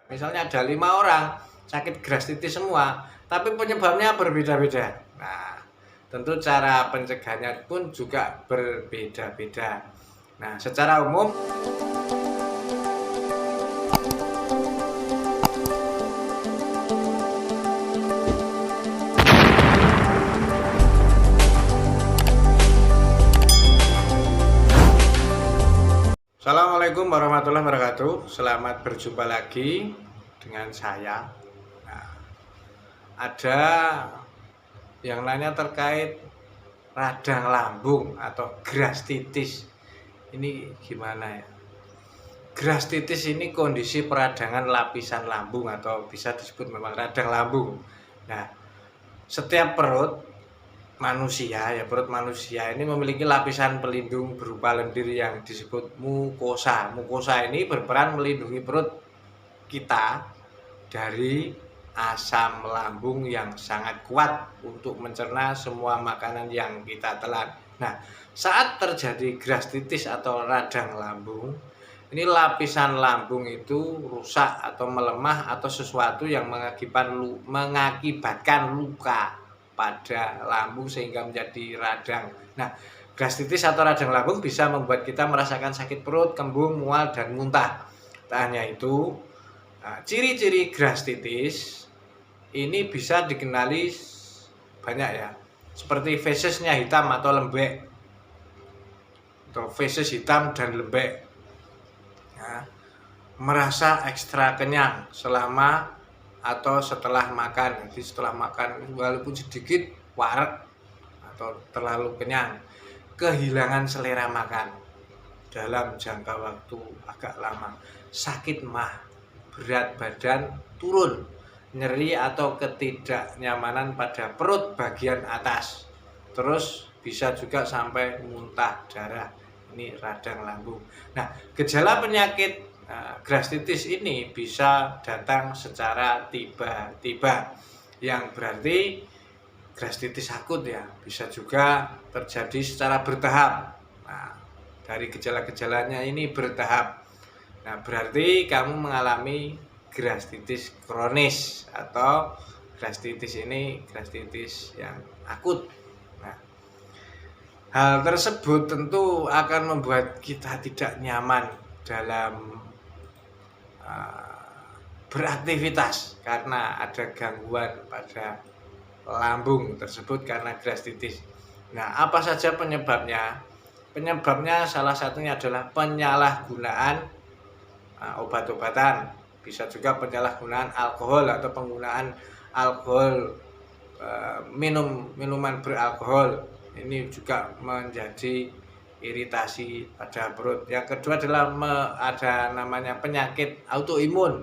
Misalnya ada 5 orang sakit gastritis semua, tapi penyebabnya berbeda-beda. Nah, tentu cara pencegahannya pun juga berbeda-beda. Nah, secara umum Assalamualaikum warahmatullahi wabarakatuh. Selamat berjumpa lagi dengan saya. Nah, ada yang nanya terkait radang lambung atau gastritis. Ini gimana ya? Gastritis ini kondisi peradangan lapisan lambung atau bisa disebut memang radang lambung. Nah, setiap perut manusia ini memiliki lapisan pelindung berupa lendir yang disebut mukosa. Mukosa ini berperan melindungi perut kita dari asam lambung yang sangat kuat untuk mencerna semua makanan yang kita telan. Nah, saat terjadi gastritis atau radang lambung, ini lapisan lambung itu rusak atau melemah atau sesuatu yang mengakibatkan luka pada lambung sehingga menjadi radang. Nah, gastritis atau radang lambung bisa membuat kita merasakan sakit perut, kembung, mual, dan muntah. Tak hanya itu, ciri-ciri gastritis ini bisa dikenali banyak ya, seperti fesesnya hitam atau lembek, atau feses hitam dan lembek. Nah, merasa ekstra kenyang selama atau setelah makan. Jadi setelah makan walaupun sedikit warak atau terlalu kenyang, kehilangan selera makan dalam jangka waktu agak lama, sakit mah, berat badan turun, nyeri atau ketidaknyamanan pada perut bagian atas, terus bisa juga sampai muntah darah. Ini radang lambung. Nah, gejala penyakit gastritis ini bisa datang secara tiba-tiba, yang berarti gastritis akut ya, bisa juga terjadi secara bertahap. Nah, dari gejala-gejalanya ini bertahap. Nah, berarti kamu mengalami gastritis kronis atau gastritis ini gastritis yang akut. Nah, hal tersebut tentu akan membuat kita tidak nyaman dalam beraktivitas karena ada gangguan pada lambung tersebut karena gastritis. Nah, apa saja penyebabnya? Penyebabnya salah satunya adalah penyalahgunaan obat-obatan, bisa juga penyalahgunaan alkohol atau penggunaan alkohol, minuman beralkohol. Ini juga menjadi iritasi pada perut. Yang kedua adalah ada namanya penyakit autoimun.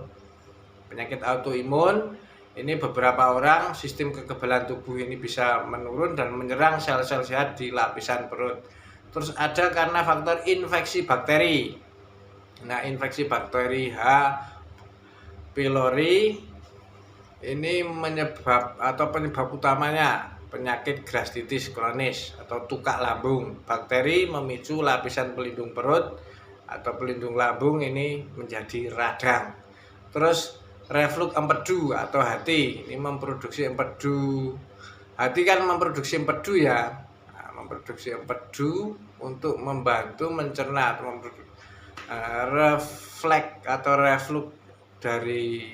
Penyakit autoimun ini beberapa orang sistem kekebalan tubuh ini bisa menurun dan menyerang sel-sel sehat di lapisan perut. Terus ada karena faktor infeksi bakteri. Nah, infeksi bakteri H. pylori ini penyebab utamanya penyakit gastritis kronis atau tukak lambung. Bakteri memicu lapisan pelindung perut atau pelindung lambung ini menjadi radang. Terus reflux empedu atau hati ini memproduksi empedu. Hati kan memproduksi empedu ya. Nah, memproduksi empedu untuk membantu mencerna atau refleks atau reflux dari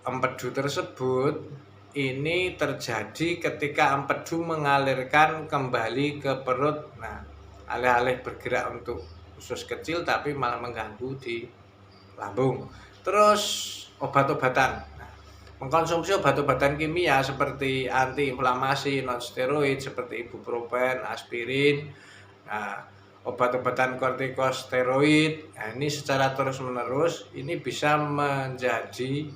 empedu tersebut ini terjadi ketika empedu mengalirkan kembali ke perut. Nah, alih-alih bergerak untuk usus kecil tapi malah mengganggu di lambung. Terus obat-obatan. Nah, mengkonsumsi obat-obatan kimia seperti antiinflamasi non steroid seperti ibuprofen, aspirin, nah, obat-obatan kortikosteroid, nah, ini secara terus-menerus ini bisa menjadi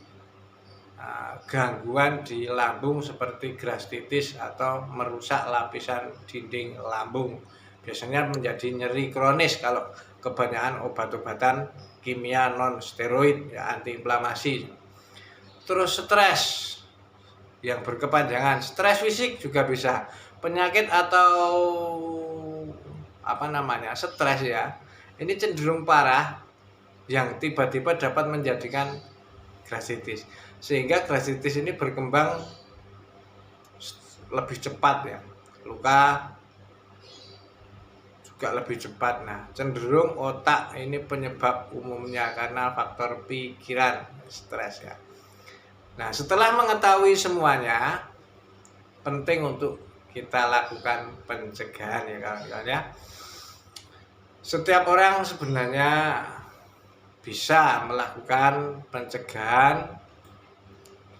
gangguan di lambung seperti gastritis atau merusak lapisan dinding lambung. Biasanya menjadi nyeri kronis kalau kebanyakan obat-obatan kimia non steroid ya, antiinflamasi. Terus stres yang berkepanjangan, stres fisik juga bisa. Penyakit atau stres ya, ini cenderung parah yang tiba-tiba dapat menjadikan gastritis, sehingga gastritis ini berkembang lebih cepat ya, luka juga lebih cepat. Nah, cenderung otak ini penyebab umumnya karena faktor pikiran, stres ya. Nah, setelah mengetahui semuanya, penting untuk kita lakukan pencegahan ya kawan-kawan ya. Setiap orang sebenarnya bisa melakukan pencegahan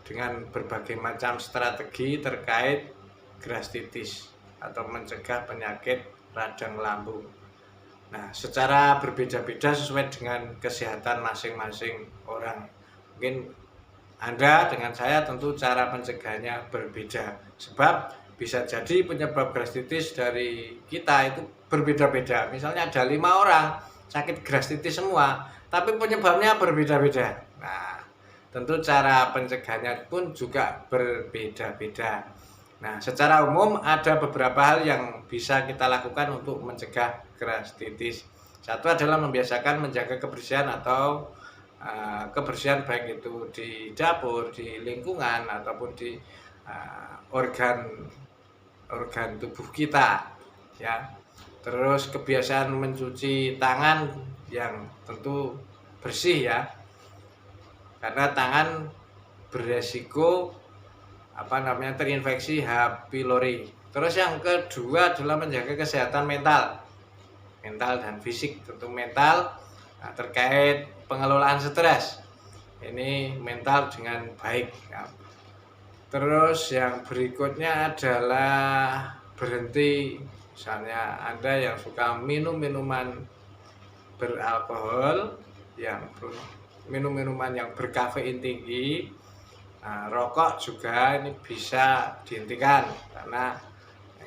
dengan berbagai macam strategi terkait gastritis atau mencegah penyakit radang lambung. Nah, secara berbeda-beda sesuai dengan kesehatan masing-masing orang. Mungkin Anda dengan saya tentu cara pencegahannya berbeda, sebab bisa jadi penyebab gastritis dari kita itu berbeda-beda. Misalnya ada 5 orang sakit gastritis semua, tapi penyebabnya berbeda-beda. Nah, tentu cara pencegahannya pun juga berbeda-beda. Nah, secara umum ada beberapa hal yang bisa kita lakukan untuk mencegah gastritis. Satu adalah membiasakan menjaga kebersihan atau kebersihan baik itu di dapur, di lingkungan ataupun di organ tubuh kita ya. Terus kebiasaan mencuci tangan yang tentu bersih ya, karena tangan beresiko terinfeksi H. pylori. Terus yang kedua adalah menjaga kesehatan mental dan fisik. Tentu mental terkait pengelolaan stres, ini mental dengan baik ya. Terus yang berikutnya adalah berhenti, misalnya Anda yang suka minum minuman beralkohol, minuman yang berkafein tinggi, rokok juga ini bisa dihentikan karena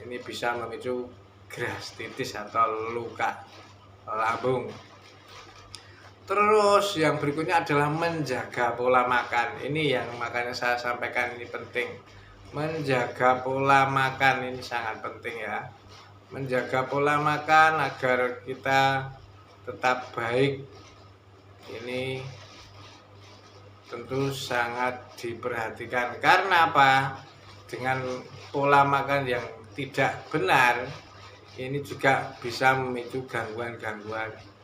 ini bisa memicu gastritis atau luka lambung. Terus yang berikutnya adalah menjaga pola makan. Ini yang makanya saya sampaikan ini penting. Menjaga pola makan ini sangat penting ya. Menjaga pola makan agar kita tetap baik ini tentu sangat diperhatikan. Karena apa? Dengan pola makan yang tidak benar ini juga bisa memicu gangguan-gangguan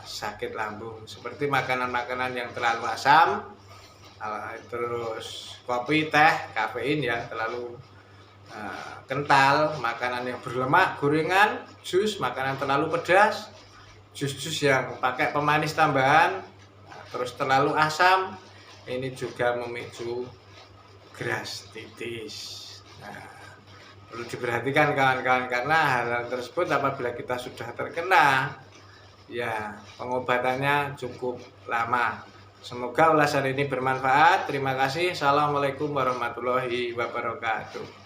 sakit lambung, seperti makanan-makanan yang terlalu asam, terus kopi, teh, kafein ya terlalu kental, makanan yang berlemak, gorengan, jus, makanan terlalu pedas, jus-jus yang pakai pemanis tambahan, terus terlalu asam, ini juga memicu gastritis. Nah, perlu diperhatikan kawan-kawan, karena hal tersebut apabila kita sudah terkena ya pengobatannya cukup lama. Semoga ulasan ini bermanfaat. Terima kasih. Assalamualaikum warahmatullahi wabarakatuh.